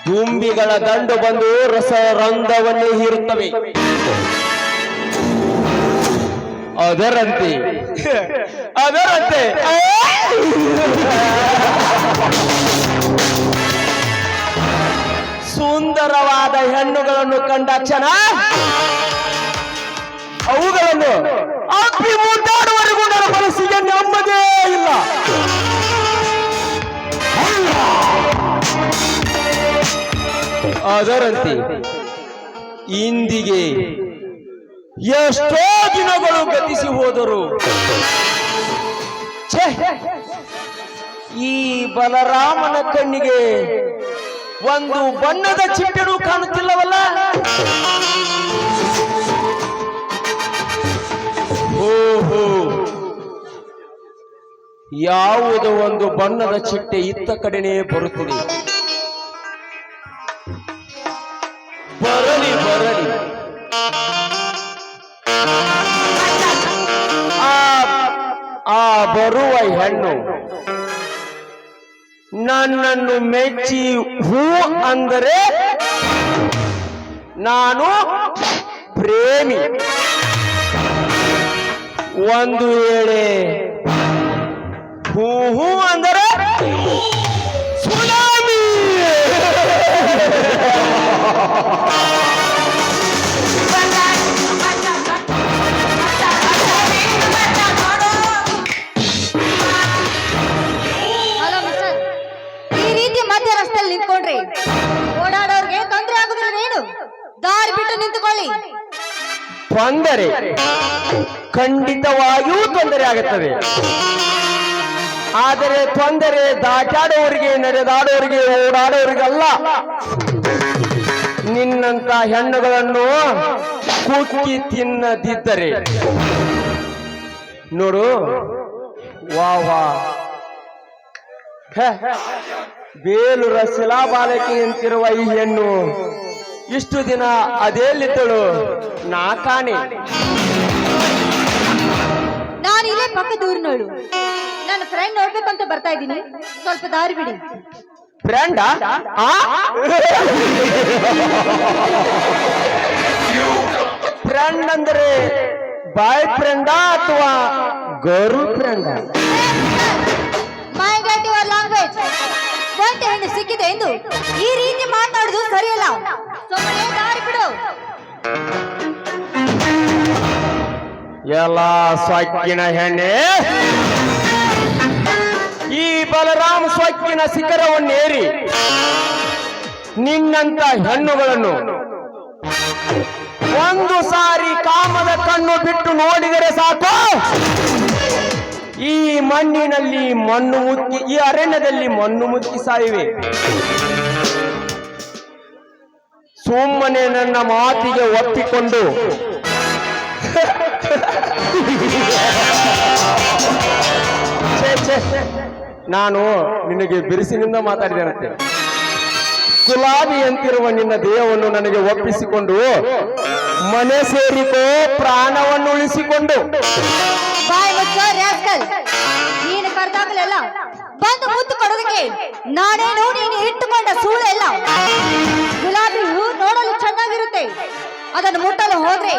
ದುಂಬಿಗಳ ದಂಡು ಬಂದು ರಸರಂಧ್ರವನ್ನೇ ಹೀರುತ್ತವೆ. ಅದರಂತೆ ಸುಂದರವಾದ ಹೆಣ್ಣುಗಳನ್ನು ಕಂಡಕ್ಷಣ ಅವುಗಳನ್ನು ಅಪ್ಪಿ ಮುದ್ದಾಡುವವರೆಗೂ ನನ್ನ ಮನಸ್ಸಿಗೆ ನೆಮ್ಮದೇ ಇಲ್ಲ. ಅದರಂತೆ ಇಂದಿಗೆ ಎಷ್ಟೋ ದಿನಗಳು ಗತಿಸಿ ಹೋದರು. ಈ ಬಲರಾಮನ ಕಣ್ಣಿಗೆ ಒಂದು ಬಣ್ಣದ ಚಿಟ್ಟೆನೂ ಕಾಣುತ್ತಿಲ್ಲವಲ್ಲ. ಓಹೋ, ಯಾವುದೋ ಒಂದು ಬಣ್ಣದ ಚಿಟ್ಟೆ ಇತ್ತ ಕಡೆನೇ ಬರುತ್ತದೆ. ಬರಲಿ ಬರಲಿ, ಆ ಬರುವ ಹೆಣ್ಣು ನನ್ನನ್ನು ಮೆಚ್ಚಿ ಹೂ ಅಂದರೆ ನಾನು ಪ್ರೇಮಿ, ಒಂದು ವೇಳೆ ಹೂ ಹೂ ಅಂದರೆ ಸುನಾಮಿ. ನಿಂತ್ಕೊಂಡ್ರಿ ಓಡಾಡೋರ್ಗೆ ತೊಂದರೆ ಆಗುದಿಲ್ಲವೇನು? ದಾರಿ ಬಿಟ್ಟು ನಿಂತುಕೊಳ್ಳಿ. ತೊಂದರೆ ಖಂಡಿತವಾಗಿಯೂ ತೊಂದರೆ ಆಗುತ್ತದೆ. ಆದರೆ ತೊಂದರೆ ದಾಟಾಡೋರಿಗೆ, ನಡೆದಾಡೋರಿಗೆ, ಓಡಾಡೋರಿಗಲ್ಲ. ನಿನ್ನಂತ ಹೆಣ್ಣುಗಳನ್ನು ಕುಕ್ಕಿ ತಿನ್ನದಿದ್ದರೆ ನೋಡು. ವಾ ವಾ, ಬೇಲೂರ ಶಿಲಾಬಾಲಕಿ ಅಂತಿರುವ ಈ ಹೆಣ್ಣು ಇಷ್ಟು ದಿನ ಅದೇಲಿದ್ದಳು ನಾ ಕಾಣೆ. ನಾನು ಇಲ್ಲೇ ಪಕ್ಕದ ಊರಿನೋಳು. ನನ್ನ ಫ್ರೆಂಡ್ ನೋಡ್ಬೇಕಂತ ಬರ್ತಾ ಇದ್ದೀನಿ, ಸ್ವಲ್ಪ ದಾರಿ ಬಿಡಿ. ಫ್ರೆಂಡ? ಫ್ರೆಂಡ್ ಅಂದ್ರೆ ಬಾಯ್ ಫ್ರೆಂಡಾ ಅಥವಾ girl friend? My get your language. ಒಂದೇ ಹೆಣ್ಣು ಸಿಕ್ಕಿದೆ ಎಂದು ಈ ರೀತಿ ಮಾತಾಡುದು ಸರಿಯಲ್ಲ. ಸುಮ್ಮನೆ ದಾರಿ ಬಿಡು. ಎಲ್ಲ ಸೊಕ್ಕಿನ ಹೆಣ್ಣೆ, ಈ ಬಲರಾಮ ಸೊಕ್ಕಿನ ಶಿಖರವನ್ನೇರಿ ನಿನ್ನಂತ ಹೆಣ್ಣುಗಳನ್ನು ಒಂದು ಸಾರಿ ಕಾಮದ ಕಣ್ಣು ಬಿಟ್ಟು ನೋಡಿದರೆ ಸಾಕು. ಈ ಮಣ್ಣಿನಲ್ಲಿ ಮಣ್ಣು ಮುಕ್ಕಿ, ಈ ಅರಣ್ಯದಲ್ಲಿ ಮಣ್ಣು ಮುಕ್ಕಿ ಸಾಯಿವೆ. ಸುಮ್ಮನೆ ನನ್ನ ಮಾತಿಗೆ ಒಪ್ಪಿಕೊಂಡು ನಾನು ನಿನಗೆ ಬಿರುಸಿನಿಂದ ಮಾತಾಡಿದಂತೆ ಗುಲಾಬಿ ಅಂತಿರುವ ನಿನ್ನ ದೇಹವನ್ನು ನನಗೆ ಒಪ್ಪಿಸಿಕೊಂಡು ಮನೆ ಸೇರಿಕೋ, ಪ್ರಾಣವನ್ನು ಉಳಿಸಿಕೊಂಡು. ನೀನು ಕರೆದಾಗಲೆಲ್ಲ ಬಂದು ಮುತ್ತು ಕೊಡೋದಕ್ಕೆ ನಾನೇನು ನೀನು ಇಟ್ಟುಕೊಂಡ ಸೂಳೆಲ್ಲ. ಗುಲಾಬಿ ಹೂ ನೋಡಲು ಚೆನ್ನಾಗಿರುತ್ತೆ, ಅದನ್ನು ಮುಟ್ಟಲು ಹೋದ್ರೆ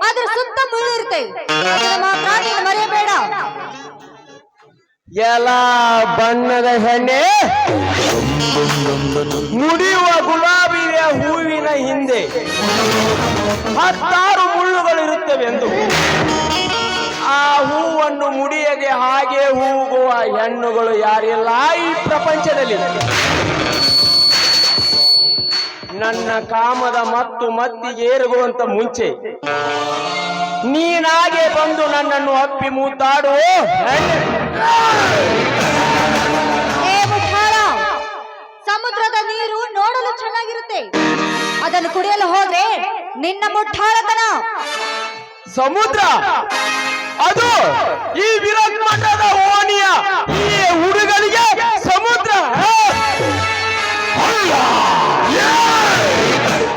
ಅದ್ರ ಸುತ್ತ ಮುಳ್ಳಿರುತ್ತೆ. ಮಾತ್ರ ನೀನು ಮರೆಯಬೇಡ. ಎಲ್ಲ ಬಣ್ಣದ ಹೆಣ್ಣೆ, ಮುಡಿಯುವ ಗುಲಾಬಿಯ ಹೂವಿನ ಹಿಂದೆ 16 ಮುಳ್ಳುಗಳಿರುತ್ತವೆ ಎಂದು ಆ ಹೂವನ್ನು ಮುಡಿಯದೆ ಹಾಗೆ ಹೂಗುವ ಹೆಣ್ಣುಗಳು ಯಾರಿಲ್ಲ ಈ ಪ್ರಪಂಚದಲ್ಲಿ. ನನ್ನ ಕಾಮದ ಮತ್ತು ಮತ್ತಿಗೇರುವಂತ ಮುಂಚೆ ನೀನಾಗೆ ಬಂದು ನನ್ನನ್ನು ಅಪ್ಪಿ ಮುದ್ದಾಡುವ ಸಮುದ್ರದ ನೀರು ನೋಡಲು ಚೆನ್ನಾಗಿರುತ್ತೆ, ಅದನ್ನು ಕುಡಿಯಲು ಹೋದ್ರೆ ನಿನ್ನ ಮುಟ್ಟಾಳತನ. ಸಮುದ್ರ ಅದು ಈ ವಿರಾಟ್ ಮಠದ ಓಣಿಯ ಈ ಹುಡುಗರಿಗೆ ಸಮುದ್ರ.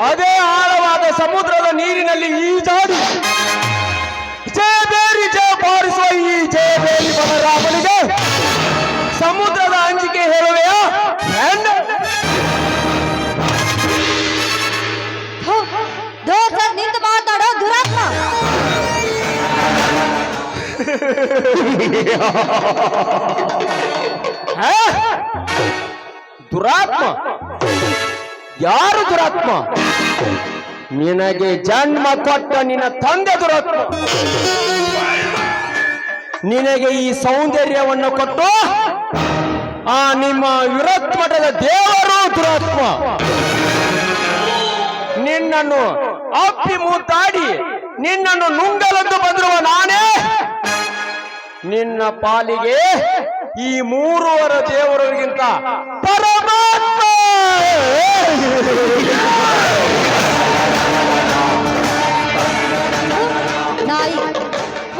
ಅದೇ ಆಳವಾದ ಸಮುದ್ರದ ನೀರಿನಲ್ಲಿ ಈಜಾಡಿ ಜಯಬೇರಿ ಜಯ ಬಾರಿಸುವ ಈ ಜಯಬೇರಿ ಬಲರಾಮನಿಗೆ ಸಮುದ್ರದ ಅಂಜಿಕೆ ಹೇಳುವೆಯಾ? ಆ? ದುರಾತ್ಮ ಯಾರು ದುರಾತ್ಮ? ನಿನಗೆ ಜನ್ಮ ಕೊಟ್ಟ ನಿನ್ನ ತಂದೆ ದುರಾತ್ಮ. ನಿನಗೆ ಈ ಸೌಂದರ್ಯವನ್ನು ಕೊಟ್ಟು ಆ ನಿಮ್ಮ ವಿರತ್ ಮಠದ ದೇವರು ದುರಾತ್ಮ. ನಿನ್ನನ್ನು ಅಪ್ಪಿ ಮುದ್ದಾಡಿ ನಿನ್ನನ್ನು ನುಂಗಲೆಂದು ಬಂದಿರುವ ನಾನೇ ನಿನ್ನ ಪಾಲಿಗೆ ಈ ಮೂರುವರ ದೇವರಿಗಿಂತ ಪರಮಾತ್ಮ. ನಾಯಿ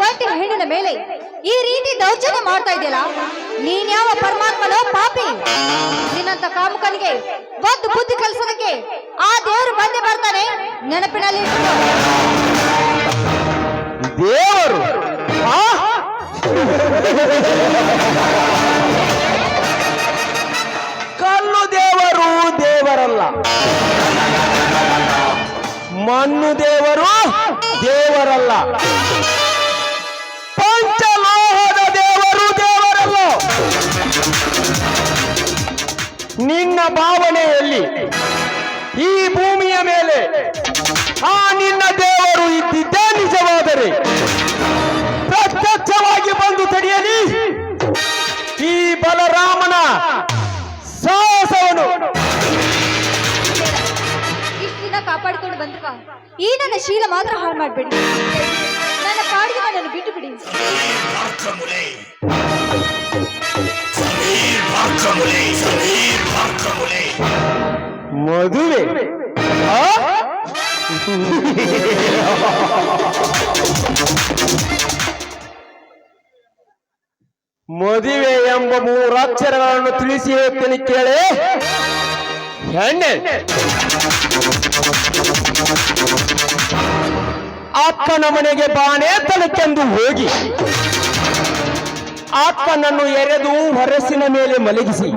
ಒಂಟಿ ಹೆಣ್ಣಿನ ಮೇಲೆ ಈ ರೀತಿ ದೌರ್ಜನ್ಯ ಮಾಡ್ತಾ ಇದೆಯಲ್ಲ, ನೀನ್ ಯಾವ ಪರಮಾತ್ಮನೋ ಪಾಪಿ? ನಿನ್ನಂತ ಕಾಮುಕನಿಗೆ ಒಂದು ಬುದ್ಧಿ ಕಲಿಸೋದಕ್ಕೆ ಆ ದೇವರು ಬಂದೇ ಬರ್ತಾನೆ, ನೆನಪಿನಲ್ಲಿ ಇಟ್ಕೋ. ದೇವರು ಕಲ್ಲು ದೇವರು ದೇವರಲ್ಲ, ಮಣ್ಣು ದೇವರು ದೇವರಲ್ಲ, ಪಂಚಲೋಹದ ದೇವರು ದೇವರಲ್ಲ. ನಿನ್ನ ಭಾವನೆಯಲ್ಲಿ ಈ ಭೂಮಿಯ ಮೇಲೆ ಆ ನಿನ್ನ ದೇವರು ಇದ್ದಿದ್ದೇ ನಿಜವಾದರೆ ಪ್ರತ್ಯಕ್ಷವಾಗಿ ಬಂದು ತಡೆಯಲಿ ಈ ಬಲರಾಮನ ಸಾಹಸವನ್ನು. ಇಷ್ಟು ದಿನ ಕಾಪಾಡಿಕೊಂಡು ಬಂದಿರುವ ಈ ನನ್ನ ಶೀಲ ಮಾತ್ರ ಹಾಳು ಮಾಡ್ಬೇಡಿ. ನನ್ನ ಪಾಡಿಗೆ ನನ್ನನ್ನು ಬಿಟ್ಟು ಬಿಡಿ. ಮದುವೆ ಮದುವೆ ಎಂಬ ಮೂರಕ್ಷರಗಳನ್ನು ತಿಳಿಸಿ ಹೇಳ್ತೇನೆ ಕೇಳಿ. ಹೆಣ್ಣೆ, ಅಕ್ಕನ ಮನೆಗೆ ಬಾನೆ ತನಕೆಂದು ಹೋಗಿ ಅಕ್ಕನನ್ನು ಎರೆದು ಹೊರಸಿನ ಮೇಲೆ ಮಲಗಿಸಿ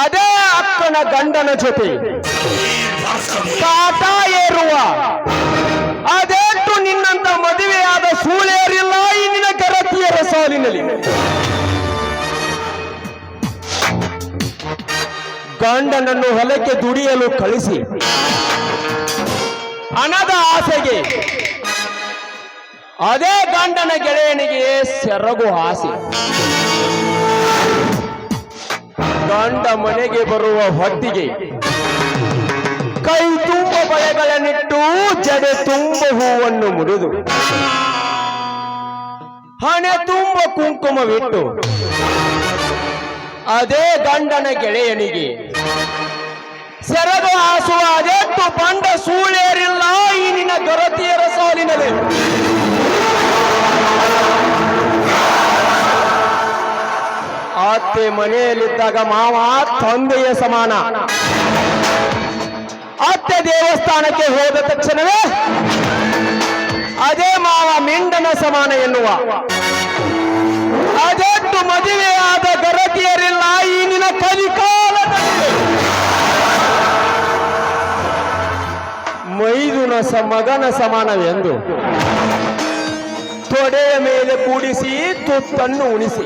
ಅದೇ ಅಕ್ಕನ ಗಂಡನ ಜೊತೆ ಕಾಟ ಏರುವ ಅದೆಷ್ಟು ನಿನ್ನಂತ ಮದುವೆಯಾದ ಸೂಳೆಯರಿಲ್ಲ ಈ ನಿನ್ನ ಗರತಿಯರ ಸಾಲಿನಲ್ಲಿ. ಗಂಡನನ್ನು ಹೊಲಕ್ಕೆ ದುಡಿಯಲು ಕಳಿಸಿ ಹಣದ ಆಸೆಗೆ ಅದೇ ಗಂಡನ ಗೆಳೆಯನಿಗೆ ಸೆರಗು ಆಸೆ. ಗಂಡ ಮನೆಗೆ ಬರುವ ಹೊತ್ತಿಗೆ ಕೈ ತುಂಬ ಬಳೆಗಳನ್ನಿಟ್ಟು ಜಡೆ ತುಂಬ ಹೂವನ್ನು ಮುರಿದು ಹಣೆ ತುಂಬ ಕುಂಕುಮವಿಟ್ಟು ಅದೇ ಗಂಡನ ಗೆಳೆಯನಿಗೆ ಸೆರಗು ಹಾಸುವ ಅದೆಷ್ಟು ಬಂಡ ಸೂಳೆಯರಿಲ್ಲ ಈ ನಿನ್ನ ಗರತಿಯರ ಸಾಲಿನಲ್ಲಿ. ಅತ್ತೆ ಮನೆಯಲ್ಲಿದ್ದಾಗ ಮಾವ ತಂದೆಯ ಸಮಾನ, ಅತ್ತೆ ದೇವಸ್ಥಾನಕ್ಕೆ ಹೋದ ತಕ್ಷಣವೇ ಅದೇ ಮಾವ ಮಿಂಡನ ಸಮಾನ ಎನ್ನುವ ಅದೆಷ್ಟು ಮದುವೆಯಾದ ಗರತಿಯರಿಲ್ಲ ಈ ನಿನ್ನ ಕಲಿಕಾಲದಲ್ಲಿ. ಮೈದುನ ಮಗನ ಸಮಾನವೆಂದು ತೊಡೆಯ ಮೇಲೆ ಕೂಡಿಸಿ ತುತ್ತನ್ನು ಉಣಿಸಿ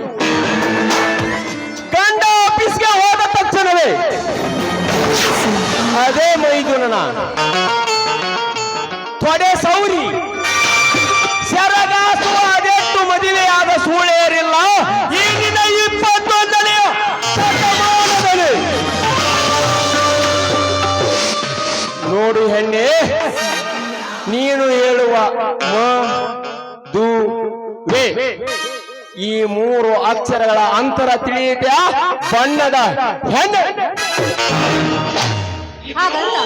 ಗಂಡ ಆಫೀಸ್ಗೆ ಹೋದ ತಕ್ಷಣವೇ ಅದೇ ಮೈದುನನ ತೊಡೆ ಸೌರಿ ಸೆರಗಾಸುವ ಅದೆಷ್ಟು ಮದುವೆಯಾದ ಸೂಳೆಯರಿಲ್ಲ ಈಗಿನ 21ನೇ ಶತಮಾನದಲ್ಲಿ. ನೋಡು ಹೆಣ್ಣೆ, ನೀನು ಹೇಳುವ ಮದುವೆ ಈ 3 ಅಕ್ಷರಗಳ ಅಂತರ ತಿಳಿಯುತ್ತಾ ಬಣ್ಣದ ಹೆಣ್ಣೆ. ಹಾಗಲ್ಲ,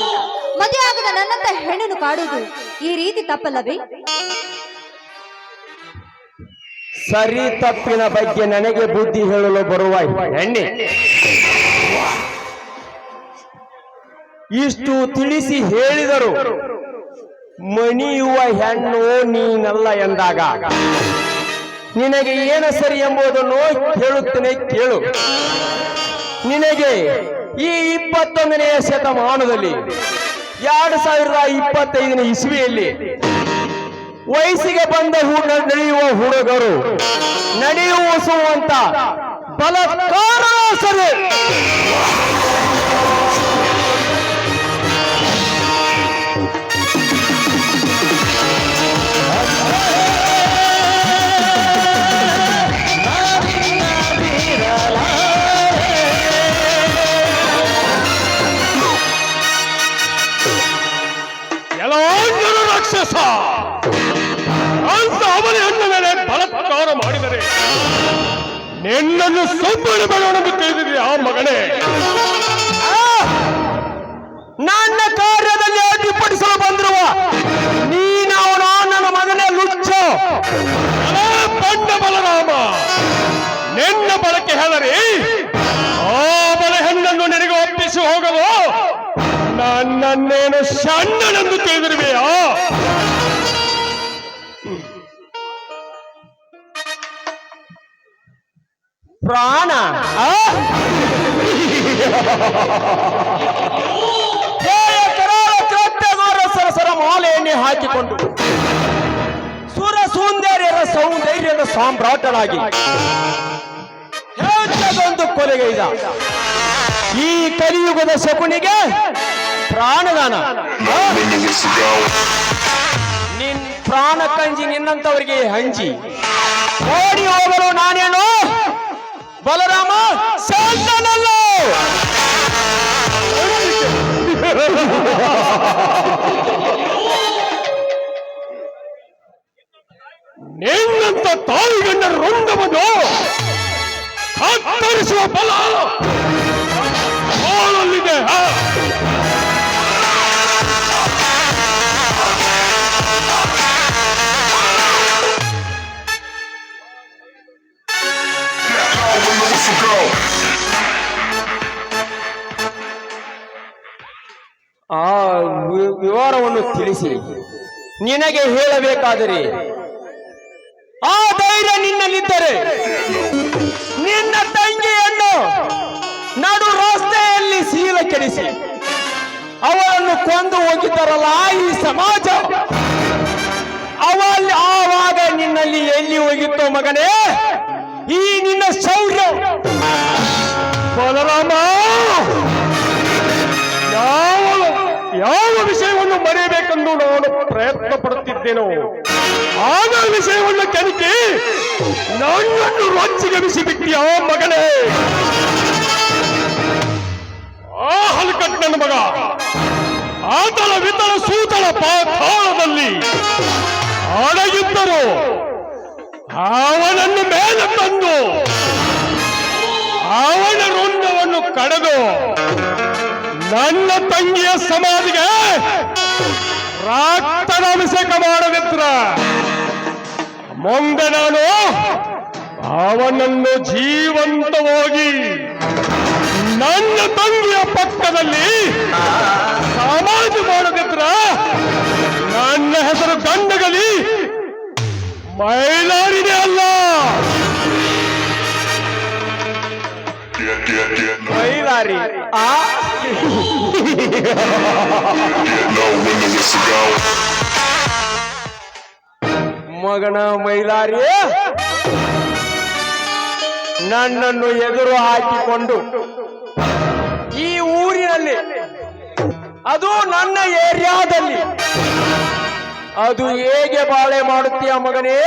ಮದುವೆ ಆಗದ ನನ್ನಂತ ಹೆಣ್ಣನ್ನು ಕಾಡುವುದು ಈ ರೀತಿ ತಪ್ಪಲ್ಲವೇ? ಸರಿ ತಪ್ಪಿನ ಬಗ್ಗೆ ನನಗೆ ಬುದ್ಧಿ ಹೇಳಲು ಬರುವ ಹೆಣ್ಣೆ, ಇಷ್ಟು ತಿಳಿಸಿ ಹೇಳಿದರು ಮಣಿಯುವ ಹೆಣ್ಣು ನೀನಲ್ಲ ಎಂದಾಗ ನಿನಗೆ ಏನು ಸರಿ ಎಂಬುದನ್ನು ಹೇಳುತ್ತೇನೆ ಕೇಳು. ನಿನಗೆ ಈ 21ನೇ ಶತಮಾನದಲ್ಲಿ 2025ನೇ ಇಸ್ವಿಯಲ್ಲಿ ವಯಸ್ಸಿಗೆ ಬಂದ ನಡೆಯುವ ಹುಡುಗರು ನಡೆಯುವಂತ ಬಲತ್ಕಾರ ಸರಿ. ರಾಕ್ಷಸ ಅಂತ ಅವನ ಹೆಣ್ಣ ಮೇಲೆ ಬಲಾತ್ಕಾರ ಮಾಡಿದರೆ ನಿನ್ನನ್ನು ಸಂಬಳ ಮಾಡೋಣೆಂದು ತಿಳಿದಿದೆ ಆ ಮಗನೇ. ನನ್ನ ಕಾರ್ಯದಲ್ಲಿ ಅಡ್ಡಿಪಡಿಸಲು ಬಂದಿರುವ ನೀನವನ ನನ್ನ ಮಗನೇ ಲುಚ್ಚ ಬಂಡ ಬಲರಾಮ, ನಿನ್ನ ಬಳಕೆ ಹೇಳರಿ ಆ ಬಲ ಹೆಣ್ಣನ್ನು ನಿನಗೆ ಒಪ್ಪಿಸಿ ಹೋಗಲು ನನ್ನನ್ನೇನು ಸಣ್ಣನೆಂದು ತಿಳಿದಿರುವೆಯಾ? ಪ್ರಾಣ ಸರಸರ ಮಾಲೆಯನ್ನೇ ಹಾಕಿಕೊಂಡು ಸುರ ಸುಂದರ್ಯರ ಸೌಂದರ್ಯದ ಸಾಮ್ರಾಟನಾಗಿ ಹೆಚ್ಚದೊಂದು ಕೊಲೆಗೈದ ಈ ಕಲಿಯುಗದ ಶಕುನಿಗೆ ಪ್ರಾಣದಾನ. ನಿನ್ ಪ್ರಾಣ ಕಂಜಿ ನಿನ್ನಂತವರಿಗೆ ಹಂಚಿ ಓಡಿ ಹೋಗಲು ನಾನೇನು ಬಲರಾಮ ಶಾಂತನಲ್ಲ. ನಿನ್ನಂತ ತಾಯಿಗಂಡರ ರುಂಡವನ್ನು ಕತ್ತರಿಸುವ ಬಲ ಅವಳಲ್ಲಿದೆ. ಆ ವಿವರವನ್ನು ತಿಳಿಸಿ ನಿನಗೆ ಹೇಳಬೇಕಾದರೆ ಆ ಧೈರ್ಯ ನಿನ್ನಲ್ಲಿದ್ದರೆ ನಿನ್ನ ತಂಗಿಯನ್ನು ನಡು ರಸ್ತೆಯಲ್ಲಿ ಶೀಲ ಕೆಡಿಸಿ ಅವಳನ್ನು ಕೊಂದು ಹೋಗಿದ್ದಾರಲ್ಲ ಈ ಸಮಾಜ, ಆವಾಗ ನಿನ್ನಲ್ಲಿ ಎಲ್ಲಿ ಹೋಗಿತ್ತೋ ಮಗನೇ ಈ ನಿನ್ನ ಶೌರ್ಯ? ಬಲರಾಮ, ಯಾವ ವಿಷಯವನ್ನು ಮರೆಯಬೇಕೆಂದು ನಾನು ಪ್ರಯತ್ನ ಪಡುತ್ತಿದ್ದೇನೋ ಆಗ ವಿಷಯವನ್ನು ಕೆಣಕಿ ನನ್ನನ್ನು ರೊಚ್ಚಿಗೆ ಬಿಸಿಬಿಟ್ಟಿಯ ಮಗನೇ. ಆ ಹಲ್ಕಟ್ ನನ್ನ ಮಗ ಆತಳ ವಿತಳ ಸೂತಳ ಪಾತಾಳದಲ್ಲಿ ಅಡಗಿದ್ದರು. ಅವನನ್ನು ಮೇಲೆ ತಂದು ಅವನ ರುಂಡವನ್ನು ಕಡೆದು ನನ್ನ ತಂಗಿಯ ಸಮಾಧಿಗೆ ರಕ್ತಾಭಿಷೇಕ ಮಾಡದಿದ್ರ ಮುಂದೆ ನಾನು ಅವನನ್ನು ಜೀವಂತವಾಗಿ ನನ್ನ ತಂಗಿಯ ಪಕ್ಕದಲ್ಲಿ ಸಮಾಧಿ ಮಾಡದಿದ್ರ ನನ್ನ ಹೆಸರು ಗಂಡಗಲಿ ಮೈಲಾರಿನೇ ಅಲ್ಲ. ಮೈಲಾರಿ ಮಗನ ಮೈಲಾರಿ ನನ್ನನ್ನು ಎದುರು ಹಾಕಿಕೊಂಡು ಈ ಊರಿನಲ್ಲಿ ಅದು ನನ್ನ ಏರಿಯಾದಲ್ಲಿ ಅದು ಹೇಗೆ ಬಾಳೆ ಮಾಡುತ್ತೀಯ ಮಗನೇ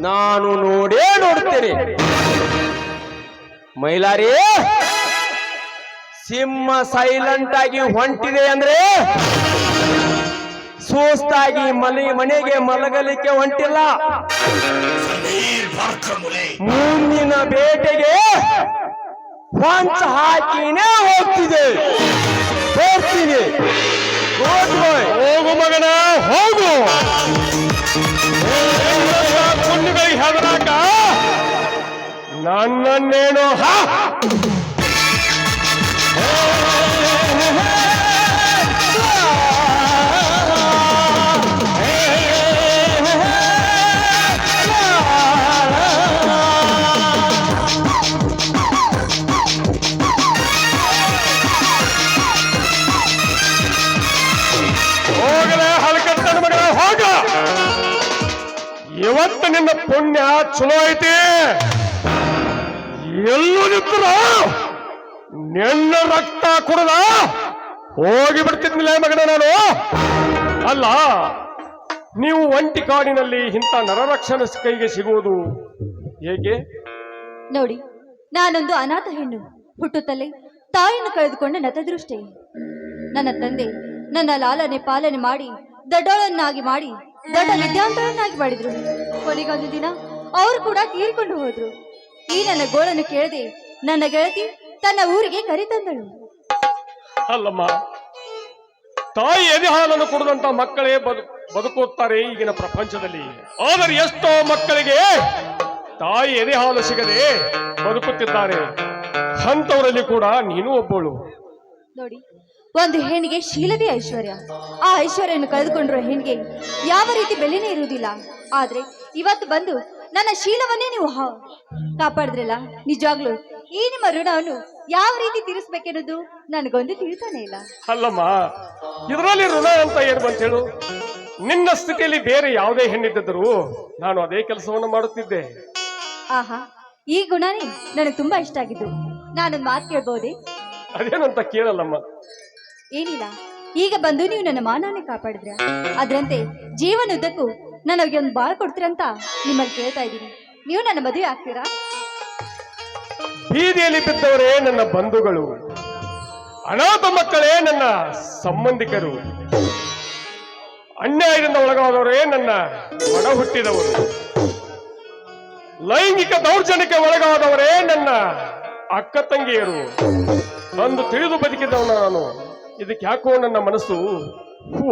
ನಾನು ನೋಡೇ ನೋಡುತ್ತೇನೆ. ಮೈಲಾರಿ ಸಿಂಹ ಸೈಲೆಂಟ್ ಆಗಿ ಹೊಂಟಿದೆ ಅಂದ್ರೆ ಸುಸ್ತಾಗಿ ಮನೆಗೆ ಮಲಗಲಿಕ್ಕೆ ಹೊಂಟಿಲ್ಲ. ಮುಂದಿನ ಬೇಟೆಗೆ ಹೊಂಚ ಹಾಕಿನೇ ಹೋಗ್ತಿದೆ. ಹೋಗ್ತೀನಿ, ಹೋಗು ಮಗನ ಹೋಗು. ಕುಂಡುಗಳಿಗೆ ಹೆದರಾಕ ನನ್ನನ್ನೇನು ಹೋಗಲೇ ಹಲಕಟ್ಟನ ಮಗನ ಹೋಗ. ಇವತ್ತು ನಿನ್ನ ಪುಣ್ಯ ಚಲೋ ಐತಿ. ಎಲ್ಲೂ ನಿಂತರ ನಿನ್ನ ರಕ್ತ ಕುಡಿದ ಹೋಗಿ ಬಿಡ್ತಿದ್ನಿಲ್ಲ ಮಗನ ನಾನು. ಅಲ್ಲ, ನೀವು ಒಂಟಿ ಕಾಡಿನಲ್ಲಿ ಇಂಥ ನರರಕ್ಷಣ ಕೈಗೆ ಸಿಗುವುದು ಹೇಗೆ? ನೋಡಿ, ನಾನೊಂದು ಅನಾಥ ಹೆಣ್ಣು. ಹುಟ್ಟುತ್ತಲೇ ತಾಯಿಯನ್ನು ಕಳೆದುಕೊಂಡ ನತದೃಷ್ಟೆ. ನನ್ನ ತಂದೆ ನನ್ನ ಲಾಲನೆ ಪಾಲನೆ ಮಾಡಿ ದೊಡ್ಡವಳನ್ನಾಗಿ ಮಾಡಿ ದೊಡ್ಡ ವಿದ್ಯಾವಂತರನ್ನಾಗಿ ಮಾಡಿದ್ರು. ಕೊನೆಗೊಂದು ದಿನ ಅವರು ಕೂಡ ತೀರಿಕೊಂಡು ಹೋದ್ರು. ಈ ನನ್ನ ಗೋಳನ್ನು ಕೇಳದೆ ನನ್ನ ಗೆಳತಿ ತನ್ನ ಊರಿಗೆ ಕರೆತಂದಳು. ಅಲ್ಲಮ್ಮ, ತಾಯಿ ಎದೆ ಹಾಲನ್ನು ಕುಡಿದಂತ ಮಕ್ಕಳೇ ಬದುಕುತ್ತಾರೆ ಈಗಿನ ಪ್ರಪಂಚದಲ್ಲಿ. ಆದರೆ ಎಷ್ಟೋ ಮಕ್ಕಳಿಗೆ ತಾಯಿ ಎದೆ ಹಾಲು ಸಿಗದೆ ಬದುಕುತ್ತಿದ್ದಾರೆ. ಅಂಥವರಲ್ಲಿ ಕೂಡ ನೀನು ಒಬ್ಬಳು. ನೋಡಿ, ಒಂದು ಹೆಣ್ಣಿಗೆ ಶೀಲವೇ ಐಶ್ವರ್ಯ. ಆ ಐಶ್ವರ್ಯವನ್ನು ಕಳೆದುಕೊಂಡಿರೋ ಹೆಣ್ಣಿಗೆ ಯಾವ ರೀತಿ ಬೆಲೆನೇ ಇರುವುದಿಲ್ಲ. ಆದ್ರೆ ಇವತ್ತು ಬಂದು ನನ್ನ ಶೀಲವನ್ನೇ ನೀವು ಕಾಪಾಡಿದ್ರಲ್ಲ, ನಿಜವಾಗ್ಲು ಈ ನಿಮ್ಮ ಋಣವನ್ನು ಯಾವ ರೀತಿ ತೀರಿಸ್ಬೇಕೆನ್ನೋದು ನನಗೊಂದು ತಿಳಿತಾನೆ ಇಲ್ಲ. ಅಲ್ಲಮ್ಮ, ಇದರಲ್ಲಿ ಋಣ ಅಂತ ಏನು ಬಂತ ಹೇಳು? ನಿನ್ನ ಸ್ಥಿತಿಯಲ್ಲಿ ಬೇರೆ ಯಾವುದೇ ಹೆಣ್ಣಿದ್ದರೂ ನಾನು ಅದೇ ಕೆಲಸವನ್ನು ಮಾಡುತ್ತಿದ್ದೆ. ಆಹಾ, ಈ ಗುಣನೇ ನನಗೆ ತುಂಬಾ ಇಷ್ಟ ಆಗಿದ್ದು. ನಾನೊಂದು ಮಾತು ಕೇಳ್ಬಹುದೇ? ಅದೇನಂತ ಕೇಳಲ್ಲಮ್ಮ. ಏನಿಲ್ಲ, ಈಗ ಬಂದು ನೀವು ನನ್ನ ಮಾನವನ್ನೇ ಕಾಪಾಡಿದ್ರ, ಅದರಂತೆ ಜೀವನದುದ್ದಕ್ಕೂ ನನಗೆ ಒಂದು ಬಾಳ್ ಕೊಡ್ತೀರಂತ ನಿಮ್ಮಲ್ಲಿ ಕೇಳ್ತಾ ಇದ್ದೀನಿ. ನೀವು ನನ್ನ ಮದುವೆ ಆಗ್ತೀರಾ? ಬೀದಿಯಲ್ಲಿ ಬಿದ್ದವರೇ ನನ್ನ ಬಂಧುಗಳು, ಅನಾಥ ಮಕ್ಕಳೇ ನನ್ನ ಸಂಬಂಧಿಕರು, ಅನ್ಯಾಯದಿಂದ ಒಳಗಾದವರೇ ನನ್ನ ಒಡ ಹುಟ್ಟಿದವರು, ಲೈಂಗಿಕ ದೌರ್ಜನ್ಯಕ್ಕೆ ಒಳಗಾದವರೇ ನನ್ನ ಅಕ್ಕ ತಂಗಿಯರು ಅಂದು ತಿಳಿದು ಬದುಕಿದವನ ನಾನು. ಇದಕ್ಕೆ ಯಾಕೋ ನನ್ನ ಮನಸ್ಸು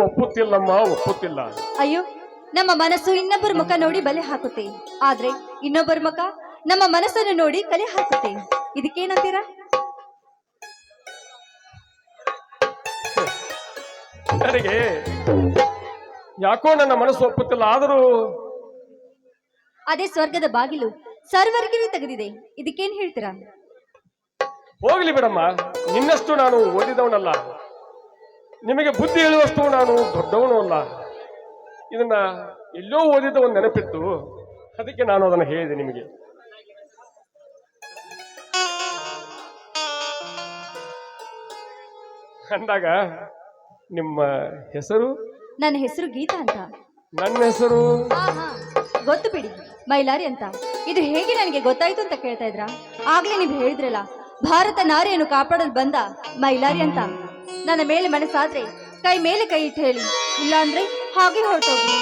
ಒಪ್ಪುತ್ತಿಲ್ಲಮ್ಮ, ಒಪ್ಪುತ್ತಿಲ್ಲ. ಅಯ್ಯೋ, ನಮ್ಮ ಮನಸ್ಸು ಇನ್ನೊಬ್ಬರ ಮುಖ ನೋಡಿ ಬಲೆ ಹಾಕುತ್ತೆ, ಆದ್ರೆ ಇನ್ನೊಬ್ಬರ ಮುಖ ನಮ್ಮ ಮನಸ್ಸನ್ನು ನೋಡಿ ಕಲೆ ಹಾಕುತ್ತೆ. ಇದಕ್ಕೇನಂತೀರಾ? ನನಗೆ ಯಾಕೋ ನನ್ನ ಮನಸ್ಸು ಒಪ್ಪುತ್ತಿಲ್ಲ. ಆದರೂ ಅದೇ ಸ್ವರ್ಗದ ಬಾಗಿಲು ಸರ್ವರಿಗೂ ತೆಗೆದಿದೆ. ಇದಕ್ಕೇನ್ ಹೇಳ್ತೀರಾ? ಹೋಗ್ಲಿ ಬಿಡಮ್ಮ, ನಿನ್ನಷ್ಟು ನಾನು ಓದಿದವನಲ್ಲ, ನಿಮಗೆ ಬುದ್ಧಿ ಹೇಳುವಷ್ಟು ನಾನು ದೊಡ್ಡವನು ಅಲ್ಲ. ಇದನ್ನ ಎಲ್ಲೋ ಓದಿದ ಒಂದು ನೆನಪಿತ್ತು, ಅದಕ್ಕೆ ನಾನು ಅದನ್ನು ಹೇಳಿದೆ ನಿಮಗೆ. ಅಂದಾಗ ನಿಮ್ಮ ಹೆಸರು? ನನ್ನ ಹೆಸರು ಗೀತಾ ಅಂತ. ನನ್ನ ಹೆಸರು ಗೊತ್ತು ಬಿಡಿ, ಮೈಲಾರಿ ಅಂತ. ಇದು ಹೇಗೆ ನನಗೆ ಗೊತ್ತಾಯ್ತು ಅಂತ ಕೇಳ್ತಾ ಇದ್ರ? ಆಗ್ಲೇ ನೀವು ಹೇಳಿದ್ರಲ್ಲ, ಭಾರತ ನಾರಿಯನ್ನು ಕಾಪಾಡಲು ಬಂದ ಮೈಲಾರಿ ಅಂತ. ನನ್ನ ಮೇಲೆ ಮನಸ್ಸಾದ್ರೆ ಕೈ ಮೇಲೆ ಕೈ ಇಟ್ಟು ಹೇಳಿ, ಇಲ್ಲ ಅಂದ್ರೆ ಹಾಗೆ ಹೊರಟೋಗಿ.